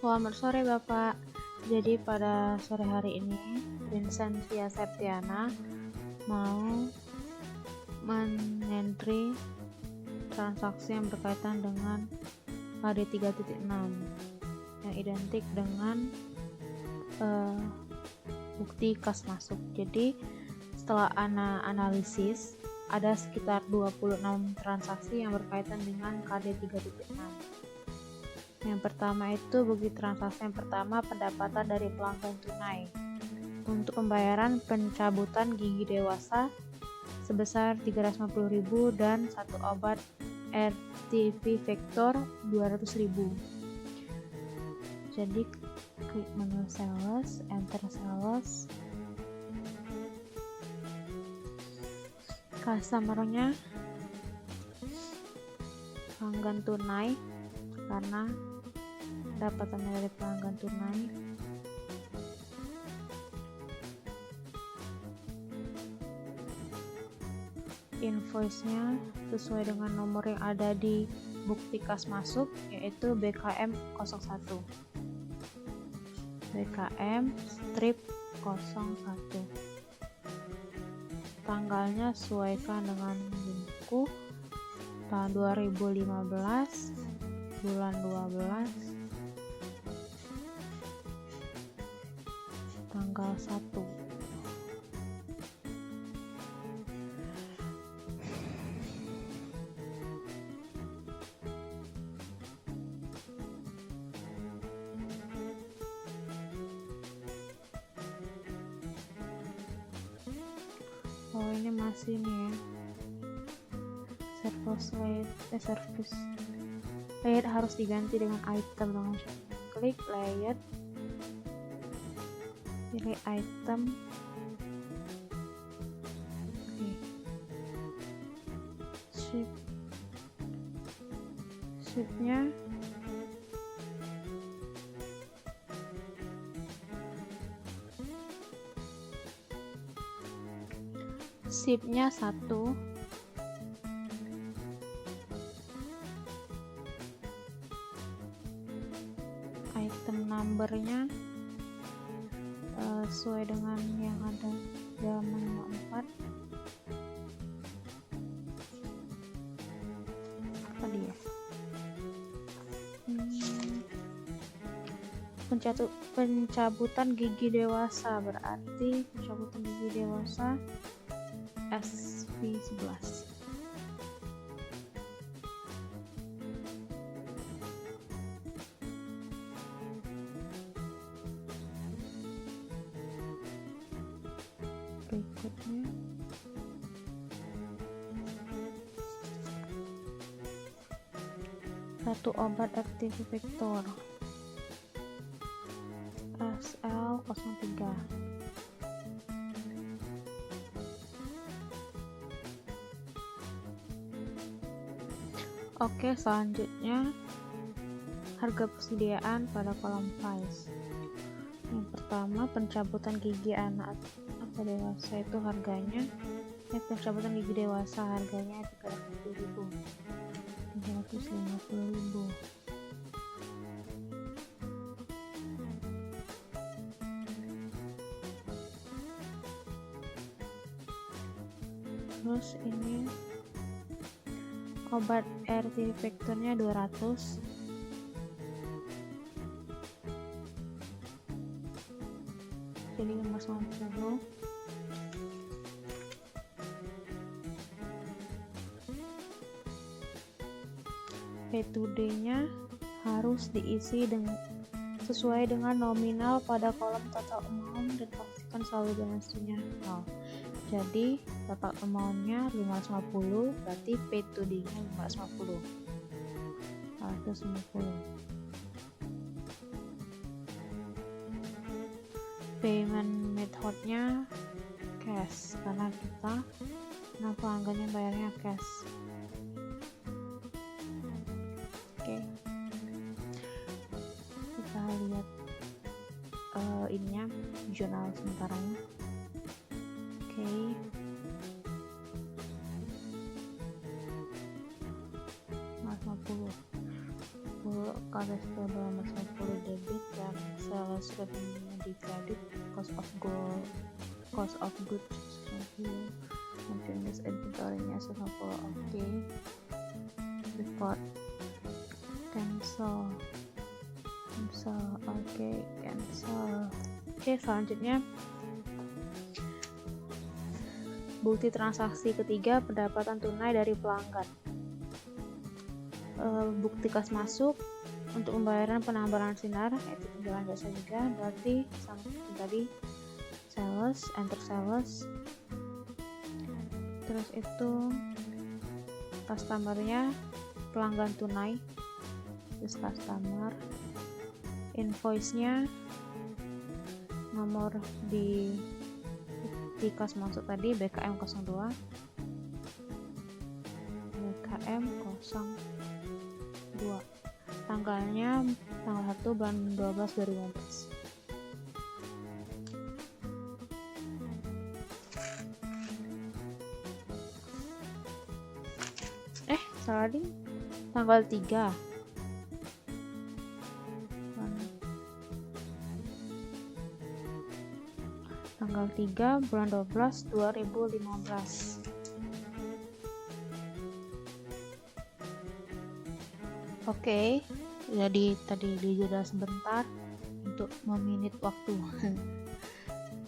Selamat sore Bapak. Jadi pada sore hari ini Vincentia Septiana mau men-entry transaksi yang berkaitan dengan KD 3.6 yang identik dengan bukti kas masuk. Jadi setelah analisis ada sekitar 26 transaksi yang berkaitan dengan KD 3.6. Yang pertama itu bukti transaksi yang pertama pendapatan dari pelanggan tunai untuk pembayaran pencabutan gigi dewasa sebesar 350.000 dan satu obat RTV Vector 200.000. Jadi klik menu sales, enter sales, customer-nya pelanggan tunai karena pendapatannya dari pelanggan tunai. Invoice-nya sesuai dengan nomor yang ada di bukti kas masuk, yaitu BKM 01. BKM strip 01. Tanggalnya sesuaikan dengan buku tahun 2015, bulan 12, tanggal 1. Oh, ini masih nih ya. Service layout harus diganti dengan item dengan klik layout, pilih item. Sheetnya shiftnya 1, item numbernya sesuai dengan yang ada dalam menu 4. Apa dia? Pencabutan gigi dewasa, berarti pencabutan gigi dewasa SV11. Berikutnya satu obat RTV Vector SL03. Oke, selanjutnya harga persediaan pada kolom price. Yang pertama, pencabutan gigi anak atau dewasa itu harganya, pencabutan gigi dewasa harganya 350.000. Terus ini obat RTV Vectornya 200. Jadi 550. P2D-nya harus diisi sesuai dengan nominal pada kolom total amount dan pastikan saldo donasinya 0. Jadi total amount-nya 550, berarti P2D-nya 550. Payment method-nya cash karena pelanggannya bayarnya cash. Oke. Kita lihat ininya jurnal sementaranya. Oke. KD payable nomor 10 debit dan sales revenue di kredit, cost of goods 90, merchandise inventory-nya 90. Oke. Report cancel. Oke, cancel. Oke, selanjutnya bukti transaksi ketiga, pendapatan tunai dari pelanggan. Bukti kas masuk untuk pembayaran penambahan sinar, yaitu penjualan jasa juga, berarti sama seperti tadi, sales, enter sales. Terus itu customer-nya pelanggan tunai, terus customer, invoice-nya nomor di kas masuk tadi BKM 02, tanggalnya tanggal 1 bulan 12 2015. Salah ding, tanggal 3 bulan 12 2015. Oke, jadi tadi dijeda sebentar untuk meminit waktu.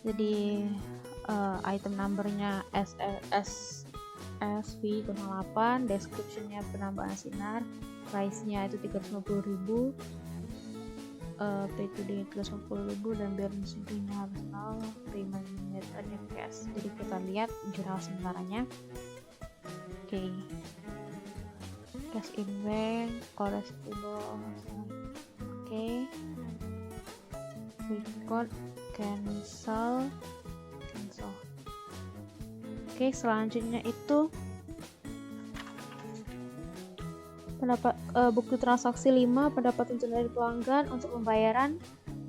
Jadi item numbernya SV08, descriptionnya penambahan sinar, price-nya itu 350.000, pay to day 350.000, dan balance sheet-nya harus 0, payment methodnya cash. Jadi kita lihat jurnal sementaranya. Oke. Cash in bank, correspondable. Oke. Record, cancel. Oke, selanjutnya itu bukti transaksi 5, pendapatan tunai dari pelanggan untuk pembayaran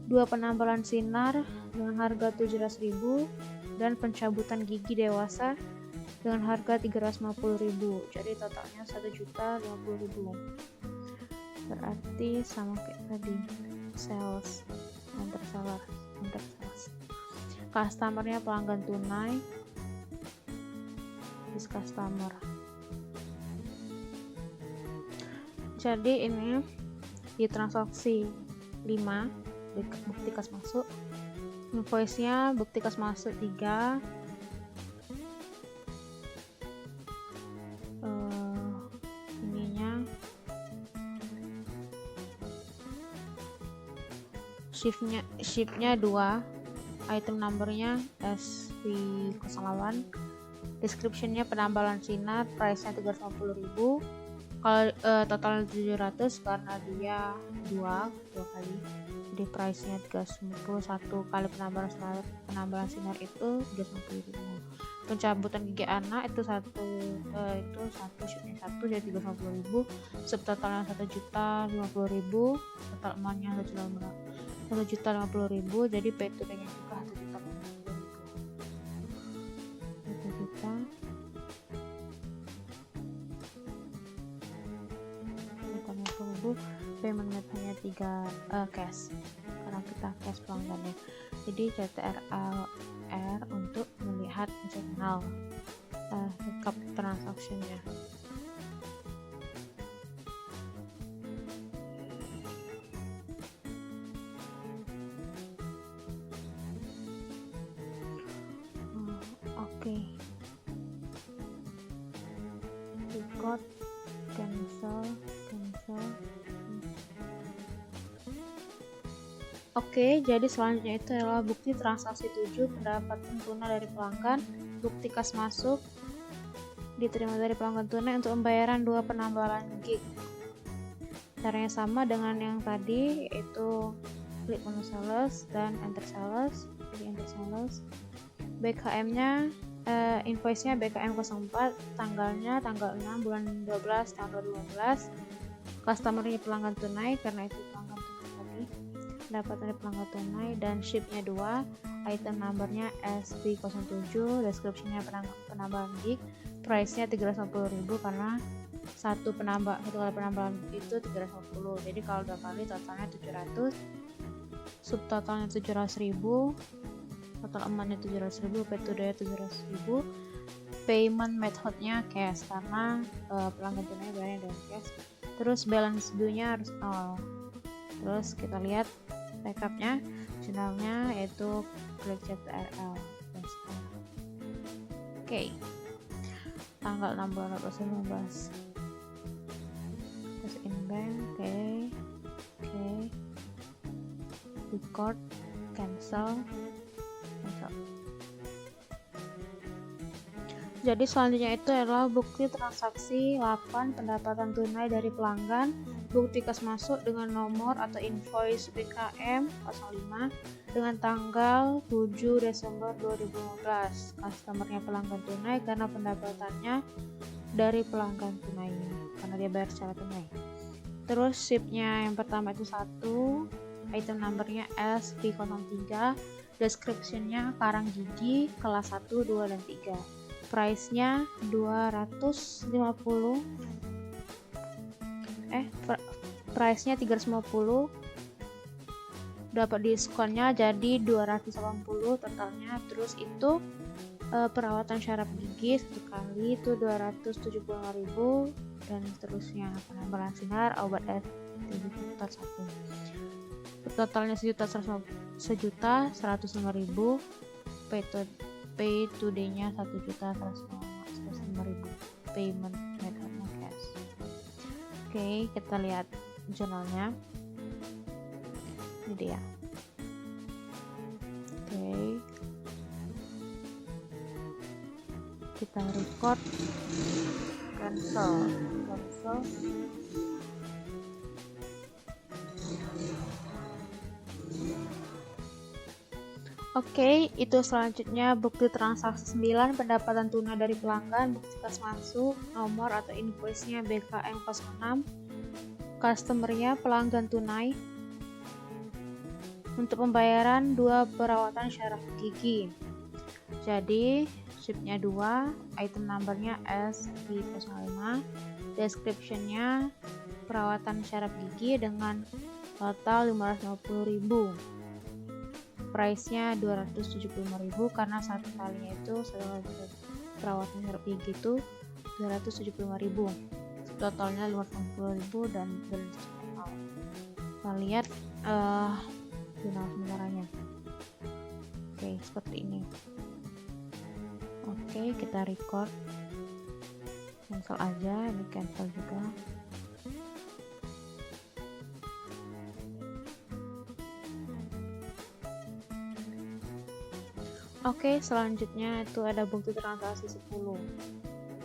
2 penambalan sinar dengan harga 700.000 dan pencabutan gigi dewasa dengan harga 350.000. Jadi totalnya 1.050.000. Berarti sama kayak tadi, sales, enter sales. Customer-nya pelanggan tunai, this customer. Jadi ini di transaksi 5 bukti kas masuk, invoice-nya bukti kas masuk 3, shipnya 2, item numbernya SV08, descriptionnya penambalan sinar, price-nya 350.000. Kalau total 700 karena dia dua kali, jadi price-nya 351 kali penambalan sinar itu 350.000. Pencabutan gigi anak itu satu shipnya 1 jadi 350.000, subtotalnya 1.050.000, total amount-nya 1.050.000, jadi pay to day-nya juga 1.050.000. Payment method-nya 3 cash karena kita cash pelanggannya. Jadi CTRL-R untuk melihat jurnal recap transaction-nya. Oke. Record, cancel. Oke, jadi selanjutnya itu adalah bukti transaksi 7, pendapatan tunai dari pelanggan, bukti kas masuk diterima dari pelanggan tunai untuk pembayaran 2 penambahan gig. Caranya sama dengan yang tadi, yaitu klik menu sales dan enter sales. Jadi enter sales. BKM-nya invoice-nya BKM 04, tanggalnya tanggal 6 bulan 12 tahun 2015. Customer-nya pelanggan tunai karena itu pelanggan tunai tadi. Pendapatan dari pelanggan tunai dan ship-nya 2, item number-nya SV07, description-nya penambahan gig, price-nya 350.000 karena satu kali penambahan itu 350. Jadi kalau 2 kali totalnya 700, subtotalnya 700.000, total amountnya 700.000, pay today 700.000, payment methodnya cash karena pelanggan tunai bayarnya dengan cash. Terus balance due-nya harus 0. Terus kita lihat recapnya, jurnalnya yaitu klik CTRL. Oke. Tanggal 6 bulan 2019. Terus in bank, oke. Record, cancel. Jadi selanjutnya itu adalah bukti transaksi 8 pendapatan tunai dari pelanggan, bukti kas masuk dengan nomor atau invoice BKM 05 dengan tanggal 7 Desember 2015. Customernya pelanggan tunai karena pendapatannya dari pelanggan tunainya, karena dia bayar secara tunai. Terus shipnya yang pertama itu 1, item numbernya SV03, descriptionnya karang gigi kelas 1, 2, dan 3. Price-nya 250, price-nya 350, dapat diskonnya jadi 280 totalnya. Terus itu perawatan syaraf gigi 1 kali itu 275.000, dan seterusnya penambahan sinar, obat total 1. Totalnya 1.105.000, pay today-nya 1.105.000, payment methodnya cash. Oke, kita lihat jurnalnya. Ini dia. Oke. Kita record, cancel. Oke, itu selanjutnya bukti transaksi 9 pendapatan tunai dari pelanggan, bukti kas masuk, nomor atau invoice-nya BKM 06, customer-nya pelanggan tunai. Untuk pembayaran 2 perawatan syaraf gigi. Jadi, ship-nya 2, item number-nya SV05, description-nya perawatan syaraf gigi dengan total 550.000. Price-nya 275.000 karena satu kalinya itu perawatan syaraf gigi itu 275.000. Totalnya 550.000 dan balance total. Kita lihat jurnal sementaranya. Oke, seperti ini. Oke, kita record. Cancel aja, ini cancel juga. Oke, selanjutnya itu ada bukti transaksi 10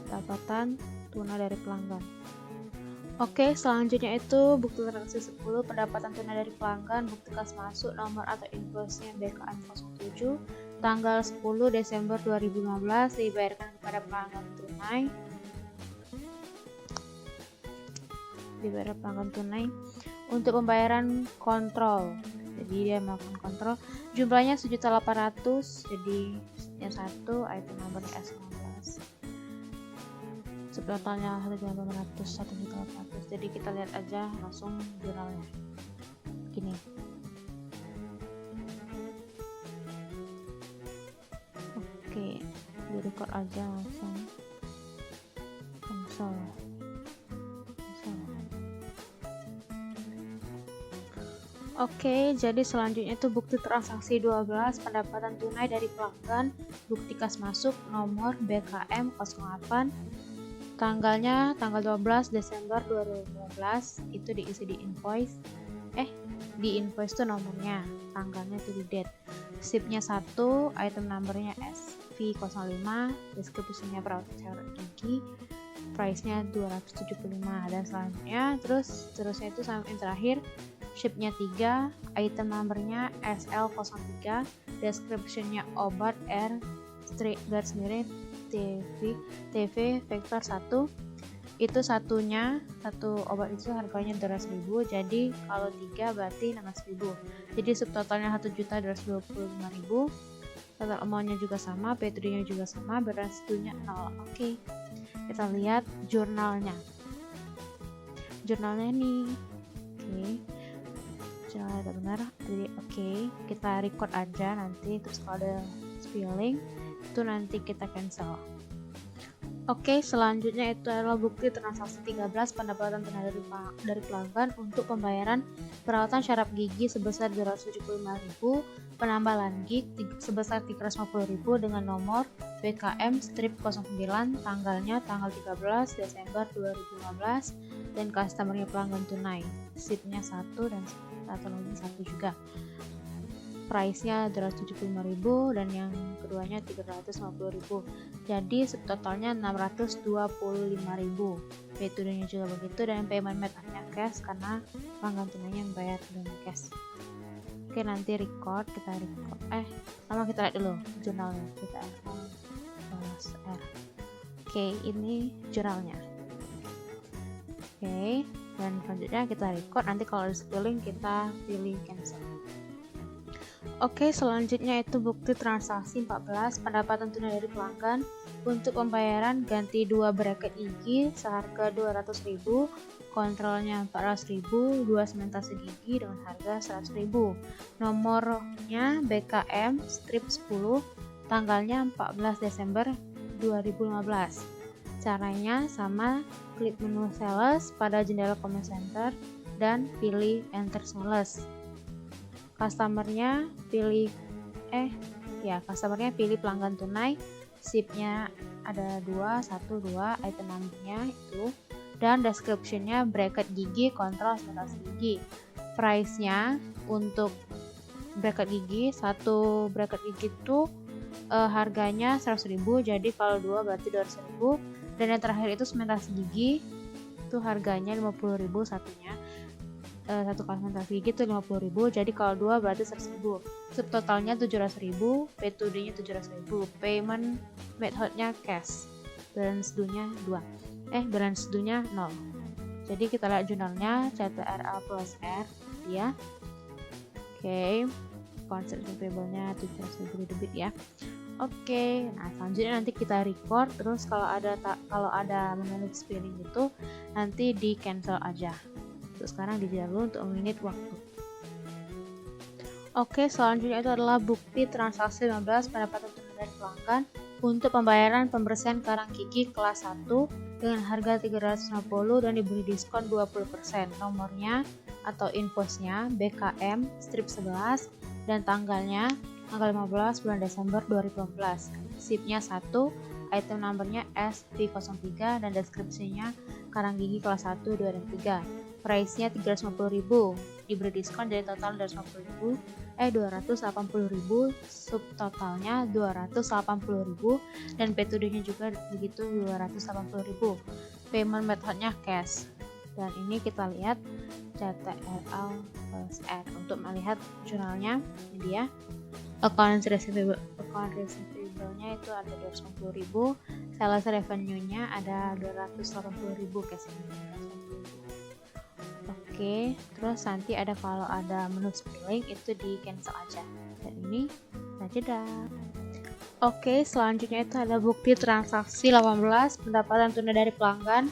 pendapatan tunai dari pelanggan. Oke, selanjutnya itu bukti transaksi 10 pendapatan tunai dari pelanggan, bukti kas masuk, nomor atau invoice-nya BKM 07, tanggal 10 Desember 2015 dibayarkan kepada pelanggan tunai. Untuk pembayaran kontrol. Jadi dia melakukan kontrol, jumlahnya 1.800.000, jadi yang 1 item number S15, subtotalnya 1.800.000. Jadi kita lihat aja langsung jurnalnya gini. Oke, di record aja langsung, cancel. Oke, jadi selanjutnya itu bukti transaksi 12 pendapatan tunai dari pelanggan, bukti kas masuk, nomor BKM 08, tanggalnya tanggal 12 Desember 2015, itu diisi di invoice. Di invoice itu nomornya, tanggalnya itu di date. Ship-nya 1, item numbernya SV05, deskripsinya perawatan syaraf gigi, price-nya 275, dan selanjutnya terusnya itu sampai yang terakhir. Ship-nya 3, item numbernya SL03, description-nya obat garis miring TV vektor 1. Itu satu obat itu harganya 200.000, jadi kalau 3 berarti 16.000. Jadi subtotalnya 1.225.000. Total amount-nya juga sama, pay-to-nya juga sama, balance due-nya 0. Oke. Kita lihat jurnalnya. jurnalnya nih. Oke, jurnalnya udah benar. Jadi oke, kita record aja nanti, terus kalau ada spilling itu nanti kita cancel. Oke, selanjutnya itu adalah bukti transaksi 13 pendapatan tunai dari pelanggan untuk pembayaran perawatan syaraf gigi sebesar 275.000, penambalan gig sebesar 350.000 dengan nomor BKM strip 09, tanggalnya tanggal 13 Desember 2015 dan customernya pelanggan tunai, SIP-nya 1 dan satu lagi 1 juga. Price-nya 275.000 dan yang keduanya 350.000. Jadi subtotalnya 625.000. Metodenya juga begitu dan payment method-nya cash karena pelanggan tunainya membayar dengan cash. Oke, nanti record, kita record. Sama kita lihat dulu jurnalnya. Kita R. Oke, ini jurnalnya. Oke, dan selanjutnya kita record. Nanti kalau ada spilling kita pilih cancel. Oke, selanjutnya itu bukti transaksi 14 pendapatan tunai dari pelanggan untuk pembayaran ganti 2 bracket gigi seharga 200.000, kontrolnya 400.000, 2 sementase gigi dengan harga 100.000. Nomornya BKM strip 10, tanggalnya 14 Desember 2015. Caranya sama, klik menu sales pada jendela comment center dan pilih enter sales. Customernya pilih pelanggan tunai, SIP-nya ada 2, item number-nya itu, dan description-nya bracket gigi, kontrol sementase gigi. Price-nya untuk bracket gigi, satu bracket gigi itu harganya 100.000, jadi kalau 2 berarti 200.000, dan yang terakhir itu sementase gigi, itu harganya 50.000 satunya. Satu kali sementase gigi itu 50.000, jadi kalau 2 berarti 100.000. Subtotalnya 700.000, metodenya 700.000, payment methodnya cash, balance due-nya 2. Balance due-nya 0. Jadi kita lihat jurnalnya CTRL plus R dia. Oke, konsep payable-nya 700.000 debit ya. Oke, nah selanjutnya nanti kita record, terus kalau ada mengalami spilling itu nanti di cancel aja. Untuk sekarang dijeda dulu untuk menit waktu. Oke, selanjutnya itu adalah bukti transaksi 15 pendapatan tunai dari pelanggan untuk pembayaran pembersihan karang gigi kelas 1 dengan harga 350 dan diberi diskon 20%. Nomornya atau invoice-nya BKM strip 11 dan tanggal 15 bulan Desember 2015. SIP-nya 1, item number-nya SP03 dan deskripsinya karang gigi kelas 1, 2 dan 3. Price-nya 350.000, diberi diskon jadi total 280.000, subtotalnya 280.000 dan metodenya juga begitu 280.000. Payment methodnya cash. Dan ini kita lihat CTRL plus R untuk melihat jurnalnya. Ini dia. Account receivable-nya itu ada 250.000, sales revenue-nya ada 280.000 cash ini. Oke, terus nanti kalau ada menu spilling itu di cancel aja. Dan ini saja dah. Oke, selanjutnya itu ada bukti transaksi 18 pendapatan tunai dari pelanggan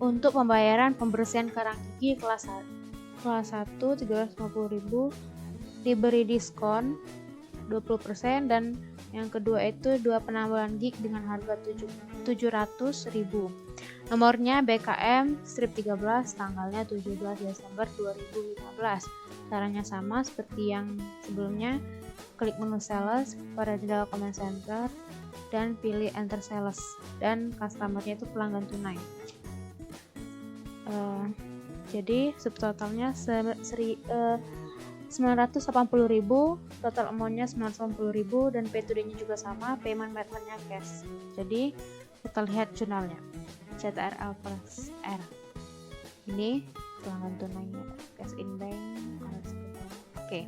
untuk pembayaran pembersihan karang gigi kelas 1 350.000, diberi diskon 20% dan yang kedua itu 2 penambahan gig dengan harga 700.000. Nomornya BKM strip 13, tanggalnya 17 Desember 2015. Caranya sama seperti yang sebelumnya, klik menu sales pada jendela comment center dan pilih enter sales, dan customernya itu pelanggan tunai. Jadi subtotalnya 980.000, total amount-nya 980.000 dan metodenya juga sama, payment method-nya cash. Jadi kita lihat jurnalnya CTRL plus R. Ini pelanggan tunainya cash in bank. Oke,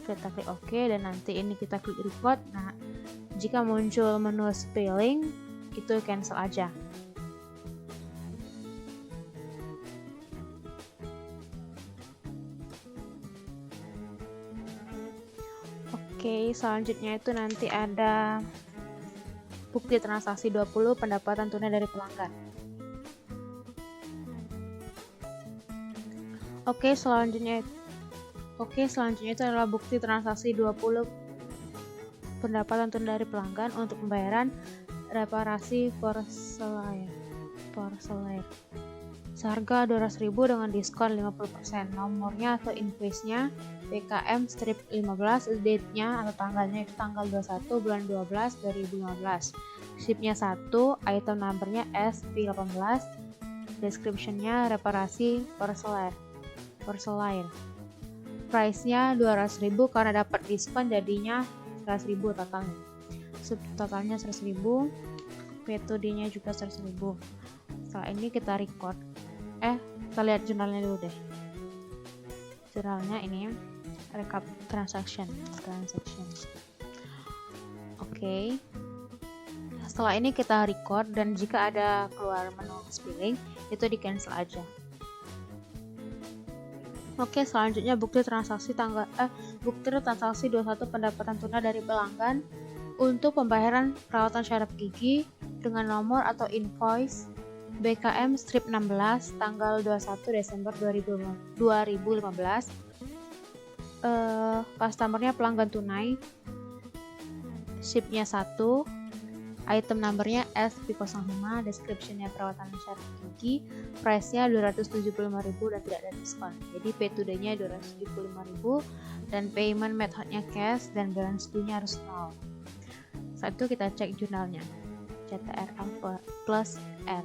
kita klik OK dan nanti ini kita klik record. Nah, jika muncul menu spilling itu cancel aja. Oke, selanjutnya itu nanti ada bukti transaksi 20 pendapatan tunai dari pelanggan. Selanjutnya itu adalah bukti transaksi 20 pendapatan tunai dari pelanggan untuk pembayaran reparasi Porcelain seharga 200.000 dengan diskon 50%. Nomornya atau invoice-nya BKM strip 15, date-nya atau tanggalnya itu tanggal 21 bulan 12 2015. Ship-nya 1, item number-nya SP18, description-nya reparasi Porcelain. Price-nya 200.000 karena dapat diskon jadinya 100.000 totalnya. Totalnya 100.000, metodenya juga 100.000. Setelah ini kita record. Kita lihat jurnalnya dulu deh. Jurnalnya ini recap transaction. Setelah ini kita record, dan jika ada keluar menu spilling itu di cancel aja. Selanjutnya bukti transaksi 21 pendapatan tunai dari pelanggan untuk pembayaran perawatan syaraf gigi dengan nomor atau invoice BKM strip 16 tanggal 21 Desember 2015. Customernya pelanggan tunai, shipnya 1, item numbernya SP05, descriptionnya perawatan syaraf gigi, price-nya 275.000 dan tidak ada diskon. Jadi pay today-nya 275.000 dan payment method-nya cash dan balance due-nya harus 0. Saat itu kita cek jurnalnya, CTRL plus R.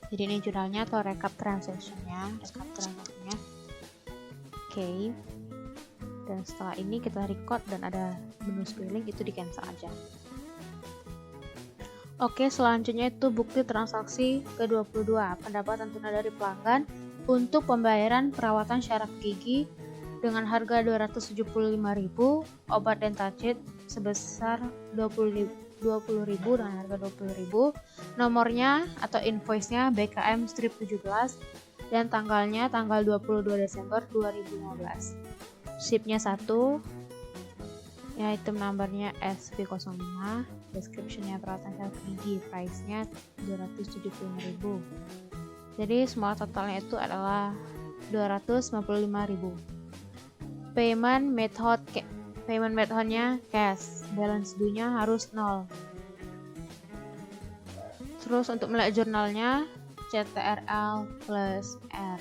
Jadi ini jurnalnya atau recap transaction-nya. Dan setelah ini kita record dan ada menu spilling itu di cancel aja. Selanjutnya itu bukti transaksi ke-22 pendapatan tunai dari pelanggan untuk pembayaran perawatan syaraf gigi dengan harga 275.000, obat Dentacid sebesar 20.000 dengan harga 20.000, nomornya atau invoice-nya BKM strip 17 dan tanggalnya tanggal 22 Desember 2015. Ship-nya 1, item number-nya SP05, description-nya perawatan syaraf gigi, price-nya 275.000. Jadi semua totalnya itu adalah 255.000. Payment method-nya cash, balance due-nya harus 0. Terus untuk melihat jurnalnya CTRL plus R.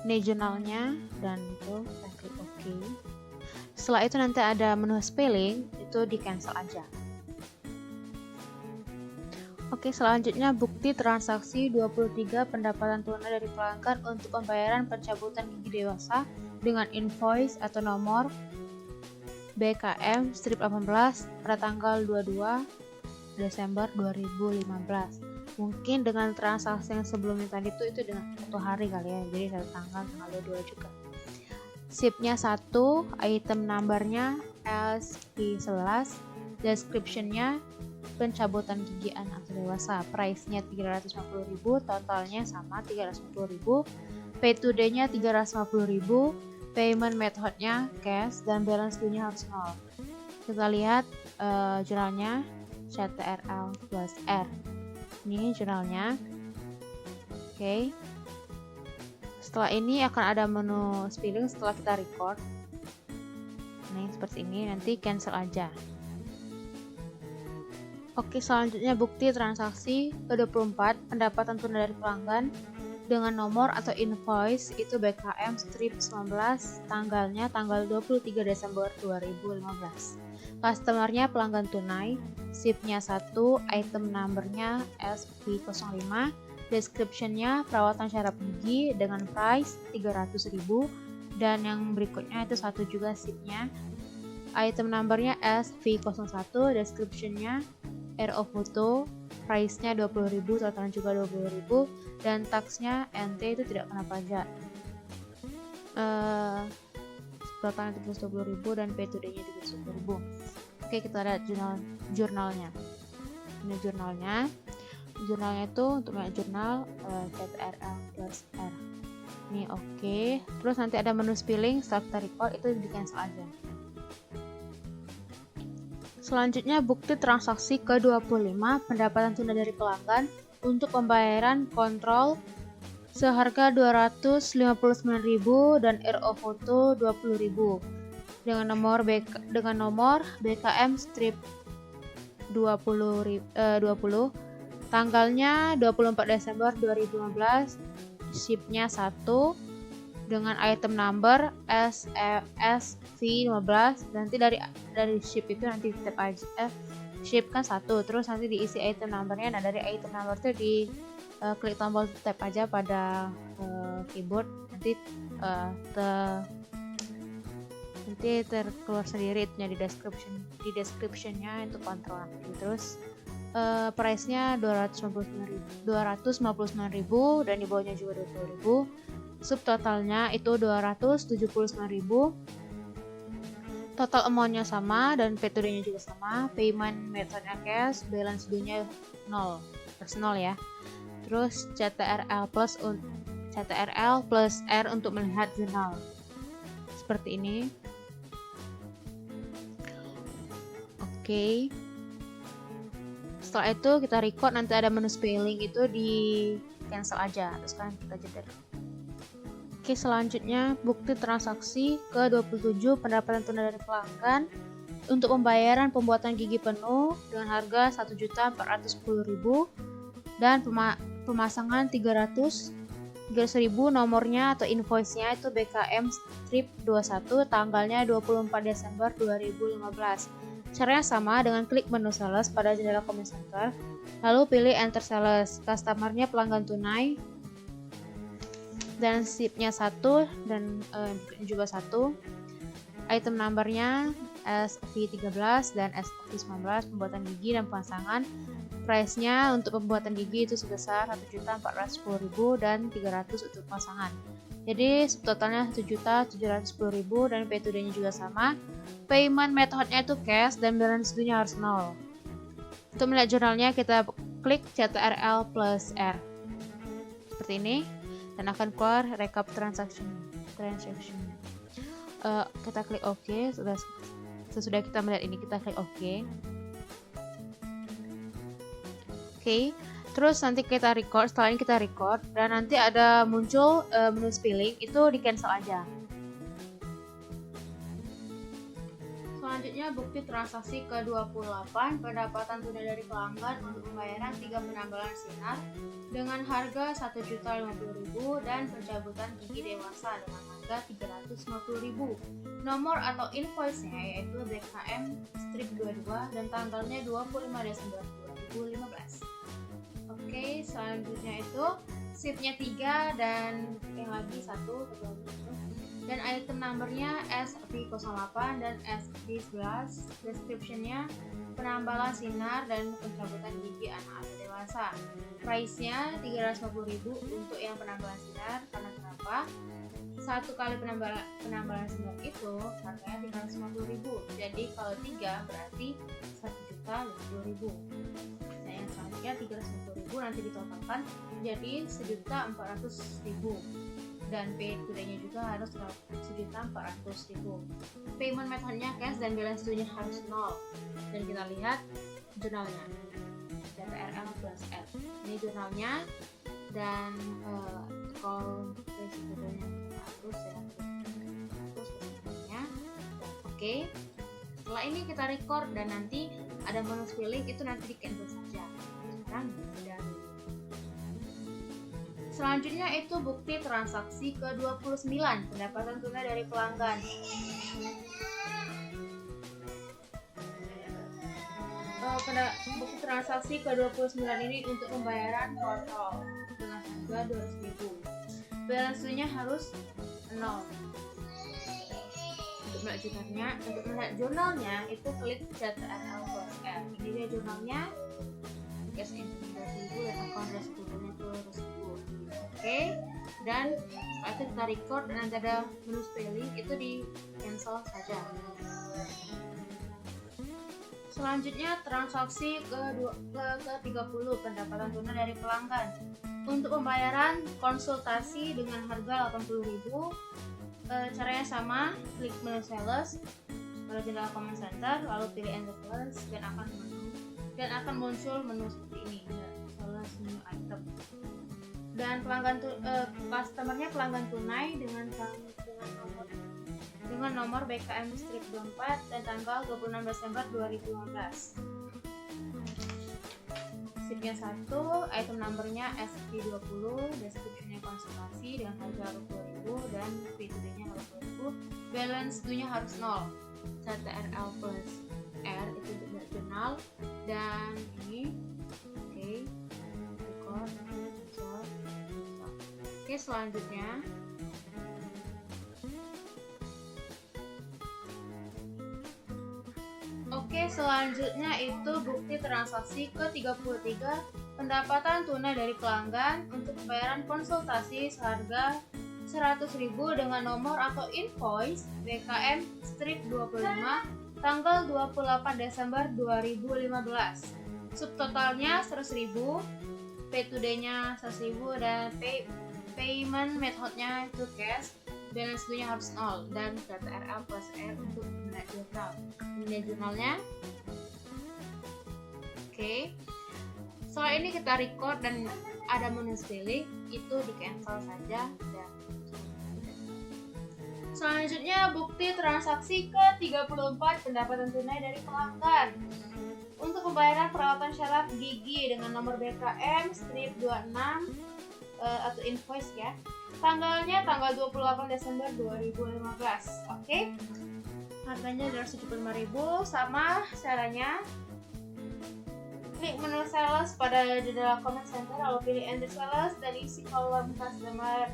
Ini jurnalnya, dan itu kita klik OK. Setelah itu nanti ada menu spelling, itu di cancel aja. Selanjutnya bukti transaksi 23 pendapatan tunai dari pelanggan untuk pembayaran pencabutan gigi dewasa dengan invoice atau nomor BKM strip 18 pada tanggal 22 Desember 2015. Mungkin dengan transaksi yang sebelumnya tadi itu dengan 1 hari kali ya, jadi dari tanggal 22 juga. Ship-nya 1, item number-nya SP11, description-nya pencabutan gigi anak dewasa, price-nya 350.000, totalnya sama 350.000, pay today-nya 350.000, payment method-nya cash dan balance due-nya harus 0. Kita lihat jurnalnya CTRL plus R. Ini jurnalnya. Setelah ini akan ada menu spilling setelah kita record. Nah, seperti ini, nanti cancel aja. Selanjutnya bukti transaksi ke-24 pendapatan tunai dari pelanggan dengan nomor atau invoice itu BKM strip 19, tanggalnya tanggal 23 Desember 2015. Customernya pelanggan tunai, ship-nya 1, item number-nya SP05, description-nya perawatan syaraf gigi dengan price 300.000, dan yang berikutnya itu 1 juga ship-nya, item number-nya SP01, description-nya RO foto, price-nya 20.000, totalnya juga 20.000, dan tax-nya NT itu tidak kena pajak. Totalnya 20.000 dan pay today-nya 20.000. Kita lihat jurnalnya. Ini jurnalnya. Jurnalnya itu untuk melihat jurnal CTRL plus R. Ini Terus nanti ada menu spilling, setelah kita record itu di cancel aja. Selanjutnya bukti transaksi ke-25 pendapatan tunai dari pelanggan untuk pembayaran kontrol seharga 259.000 dan RO foto 20.000 dengan nomor BKM strip 20, tanggalnya 24 Desember 2015, shipnya 1 dengan item number SV15. Nanti dari ship itu nanti tap aja ship kan 1, terus nanti diisi item numbernya. Nah dari item number itu di klik tombol tab aja pada keyboard, nanti terkeluar sendiri itunya di descriptionnya itu kontrol. Terus price-nya 259.000 dan di bawahnya juga 20.000. Subtotalnya itu 279.000. Total amount-nya sama dan metodenya juga sama. Payment method-nya cash, balance due-nya 0 ya. Terus CTRL plus R untuk melihat jurnal seperti ini. Oke. Setelah itu kita record, nanti ada menu spelling itu di cancel aja. Terus kan kita jeda. Oke, selanjutnya bukti transaksi ke-27 pendapatan tunai dari pelanggan untuk pembayaran pembuatan gigi penuh dengan harga 1.410.000 dan pemasangan 300.000 nomornya atau invoice-nya itu BKM strip 21, tanggalnya 24 Desember 2015. Caranya sama dengan klik menu sales pada jendela comment center, lalu pilih enter sales. Customer-nya pelanggan tunai dan ship-nya 1 dan juga 1. Item number-nya SV13 dan SV19 pembuatan gigi dan pemasangan. Price-nya untuk pembuatan gigi itu sebesar 1.410.000 dan 300 untuk pemasangan. Jadi subtotalnya 1.710.000 dan metodenya juga sama. Payment methodnya itu cash dan balance due-nya harus 0. Untuk melihat jurnalnya kita klik CTRL plus R seperti ini dan akan keluar recap transaction. Kita klik OK. Sesudah kita melihat ini kita klik OK. Oke, terus nanti kita record. Setelah ini kita record dan nanti ada muncul menu spelling, itu di cancel aja. Selanjutnya bukti transaksi ke-28 pendapatan tunai dari pelanggan untuk pembayaran 3 penambalan sinar dengan harga 1.050.000 dan pencabutan gigi dewasa dengan harga 350.000. Nomor atau invoice-nya yaitu BKM strip 22 dan tanggalnya 25 Desember 2015. Oke, selanjutnya itu ship-nya 3 dan yang lagi 1 dan item numbernya SV08 dan SV11. Description-nya penambalan sinar dan pencabutan gigi anak atau dewasa. Price-nya 350.000 untuk yang penambalan sinar. Karena kenapa? Satu kali penambalan sinar itu harganya 350.000. Jadi kalau 3 berarti 1.050.000. Nah yang selanjutnya 350.000 nanti ditotalkan jadi 1.400.000 dan pay-nya juga harus 1.400.000. Payment methodnya cash dan balance due-nya harus 0. Dan kita lihat jurnalnya CTRL plus R. Ini jurnalnya dan kalau resikonya 100 ya. 100 resikonya. Oke. Setelah ini kita record dan nanti ada menu spelling itu nanti di cancel saja. Sekarang sudah. Selanjutnya itu bukti transaksi ke-29 pendapatan tunai dari pelanggan. Bukti transaksi ke-29 ini untuk pembayaran total dengan harga 200.000. Balance-nya harus 0. Untuk melihat jurnalnya itu klik CTRL plus R. Ini dia jurnalnya. Cash in 200.000 dan account resikonya itu 200.000. Oke, dan setelah itu kita record dan nanti ada menu spelling itu di cancel saja. Selanjutnya transaksi ke-30 pendapatan tunai dari pelanggan untuk pembayaran konsultasi dengan harga 80.000. Caranya sama, klik menu sales pada jendela comment center lalu pilih enter sales dan akan muncul menu seperti ini, sales new item. dan customernya pelanggan tunai dengan nomor BKM strip 24 dan tanggal 26 Desember 2015. Sipnya 1, item numbernya SP20, descriptionnya konsultasi dengan harga 20.000 dan fee to-nya 80.000. Balance due-nya harus 0. CTRL plus R itu untuk jurnal, dan ini record. Oke, selanjutnya itu bukti transaksi ke-33 pendapatan tunai dari pelanggan untuk pembayaran konsultasi seharga 100.000 dengan nomor atau invoice BKM strip 25 tanggal 28 Desember 2015. Subtotalnya 100.000, pay today-nya 100.000 dan payment methodnya itu cash. Balance due-nya harus 0 dan CTRL plus R untuk nilai jurnal. Nilai jurnalnya. Oke. Setelah ini kita record dan ada menu spelling, itu di cancel saja. Dan selanjutnya bukti transaksi ke-34 pendapatan tunai dari pelanggan untuk pembayaran perawatan syaraf gigi dengan nomor BKM strip 26 atau invoice ya. Tanggalnya tanggal 28 Desember 2015. Oke. Harganya 275.000. Sama caranya. Klik menu sales pada jendela comment center, lalu pilih enter sales dan isi kolom customer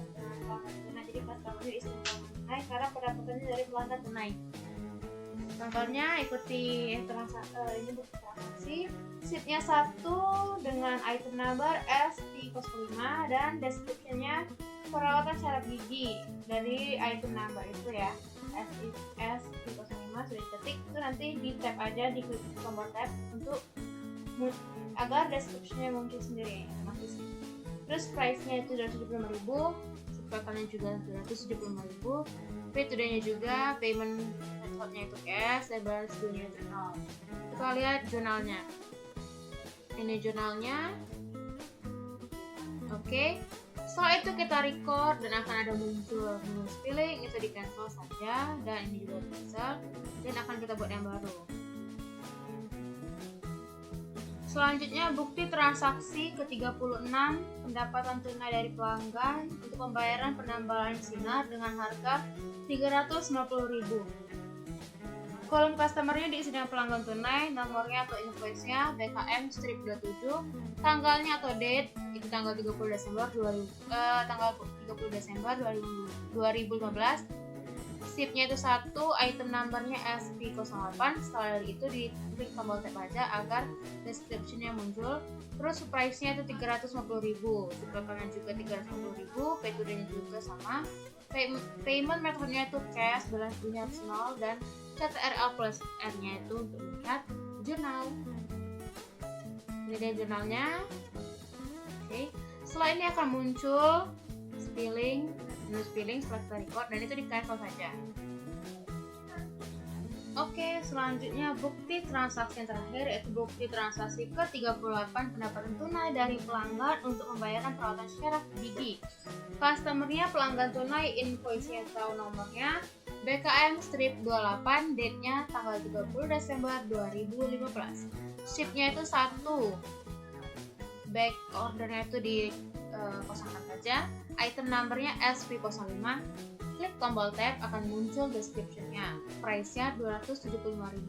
pelanggan tunai. Jadi customernya isi pelanggan tunai karena pendapatannya dari pelanggan tunai. Contohnya ikuti ini bukti transaksi. Sheetnya 1 dengan item number SP05 dan descriptionnya perawatan syaraf gigi dari item number itu ya. SP05 sudah diketik, itu nanti di tab aja, di klik tombol tab untuk agar descriptionnya muncul sendiri. Terus price-nya itu 275.000, subtotalnya juga 275.000, pay today-nya juga, payment methodnya itu cash, dan balance due-nya itu 0. Kita lihat jurnalnya. Ini jurnalnya. Oke. Setelah itu kita record dan akan ada muncul menu spelling, itu di cancel saja, dan ini juga di cancel, dan akan kita buat yang baru. Selanjutnya bukti transaksi ke-36 pendapatan tunai dari pelanggan untuk pembayaran penambahan sinar dengan harga 350.000. Kolom customernya diisi dengan pelanggan tunai, nomornya atau invoice-nya BKM strip 27, tanggalnya atau date itu tanggal 30 Desember 2015. Sipnya itu 1, item numbernya SP08. Setelah dari itu diklik tombol tab aja agar description-nya muncul. Terus price-nya itu 350.000, subtotalnya juga 350.000, pay today-nya juga sama. Payment methodenya itu cash, balance due-nya harus 0 dan CTRL plus R-nya itu untuk melihat jurnal. Ini dia jurnalnya. Oke. Setelah ini akan muncul spelling setelah kita record, dan itu di cancel saja. Oke, selanjutnya bukti transaksi yang terakhir yaitu bukti transaksi ke-38 pendapatan tunai dari pelanggan untuk pembayaran perawatan syaraf gigi. Customernya pelanggan tunai, invoice-nya atau nomornya BKM strip 28, date-nya tanggal 30 Desember 2015. Ship-nya itu 1. Back order-nya itu di kosongkan saja. Item numbernya SP05. Klik tombol tab akan muncul description-nya. Price-nya 275.000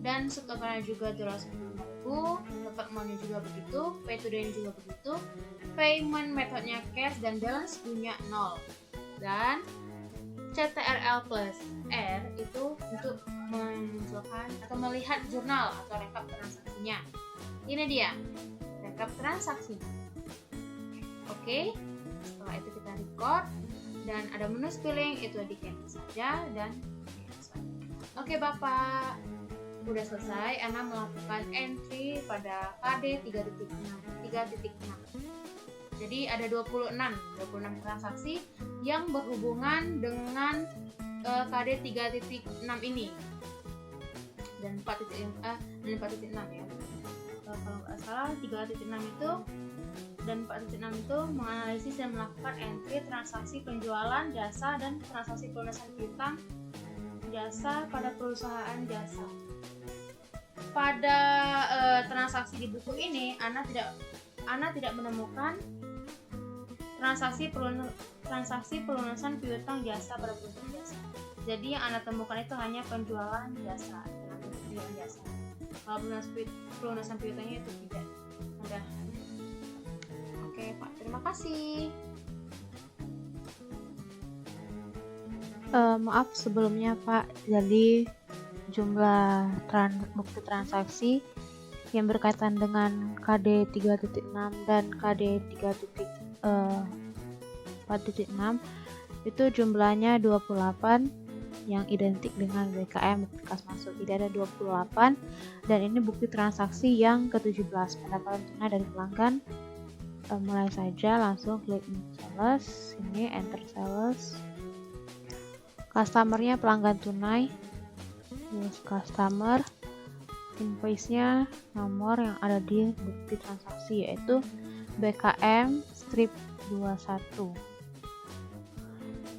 dan subtotalnya juga 275.000. Total amount-nya juga begitu, pay today juga begitu. Payment methodnya cash dan balance due-nya 0. Dan CTRL plus R itu untuk memunculkan atau melihat jurnal atau rekap transaksinya. Ini dia rekap transaksinya. Oke, setelah itu kita record dan ada menu spelling, itu di cancel saja dan cancel. Oke Bapak, udah selesai. Ana melakukan entry pada KD 3.6. Jadi ada 26 transaksi yang berhubungan dengan KD 3.6 ini dan 4.6 ya. Kalau nggak salah 3.6 itu dan 4.6 itu menganalisis dan melakukan entry transaksi penjualan jasa dan transaksi pelunasan piutang jasa pada perusahaan jasa. Pada transaksi di buku ini, Ana tidak menemukan transaksi pelunasan piutang jasa pada perusahaan jasa. Jadi yang Ana temukan itu hanya penjualan jasa, penjualan jasa. Kalau pelunasan piutangnya itu tidak ada. Oke Pak, terima kasih. Maaf sebelumnya Pak, jadi jumlah bukti transaksi yang berkaitan dengan KD 3.6 dan KD 3.4.6 itu jumlahnya 28 yang identik dengan BKM bukti kas masuk. Jadi ada 28 dan ini bukti transaksi yang ke-17, pendapatan tunai dari pelanggan. Mulai saja, langsung klik sales, ini enter sales. Customernya pelanggan tunai, yes, customer, invoice-nya nomor yang ada di bukti transaksi yaitu BKM strip 21.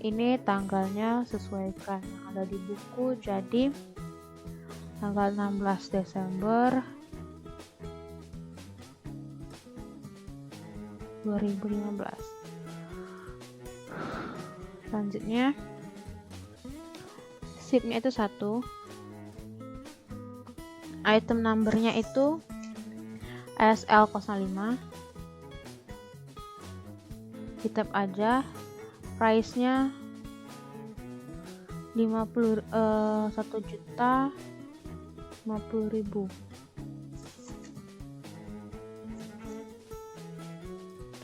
Ini tanggalnya sesuaikan yang ada di buku, jadi tanggal 16 Desember 2015. Selanjutnya SIP-nya itu 1, item number-nya itu SL05, kita aja, price-nya 1.050.000,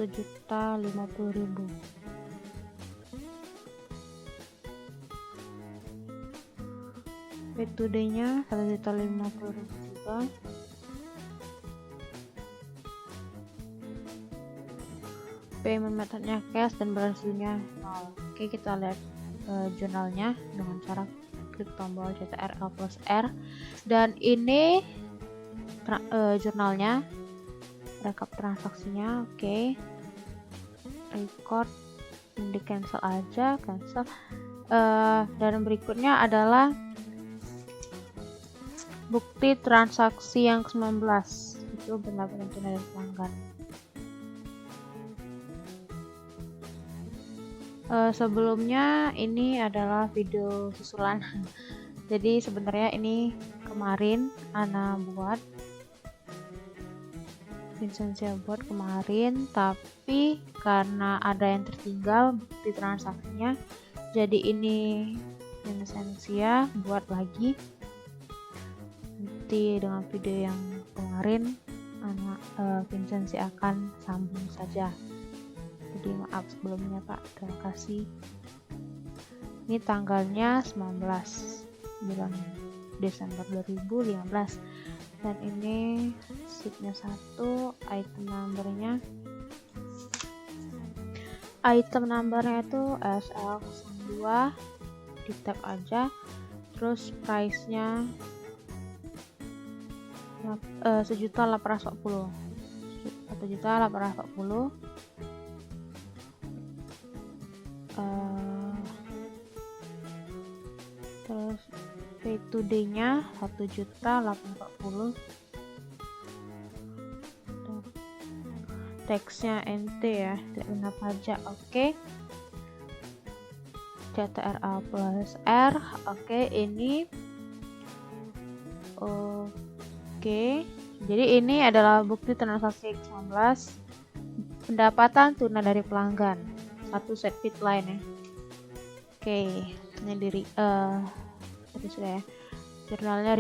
1.050.000. Pay today-nya 1.050.000 juga. Payment methodnya cash dan berhasilnya 0. Oke, kita lihat jurnalnya dengan cara klik tombol CTRL plus R, dan ini jurnalnya, rekap transaksinya. Oke, record, di cancel aja, cancel. Dan berikutnya adalah bukti transaksi yang ke-19, itu pendapatan tunai dari pelanggan. Sebelumnya ini adalah video susulan. Jadi sebenarnya ini kemarin Ana buat, Vincentia buat kemarin, tapi karena ada yang tertinggal bukti transaksinya, jadi ini Vincentia buat lagi. Nanti dengan video yang kemarin Vincentia akan sambung saja. Jadi maaf sebelumnya Pak, terima kasih. Ini tanggalnya 19 bulan Desember 2015, dan ini SIP-nya 1, item numbernya itu SL02, di tab aja, terus price-nya 1.840.000, 1.840.000. Terus pay today-nya 1.840.000. Teksnya NT ya, tidak kena pajak. Oke. CTRL plus R. Oke, ini oke. Jadi ini adalah bukti transaksi X19, pendapatan tunai dari pelanggan, satu set fit line ya. Oke, ini tadi sudah ya. Jurnalnya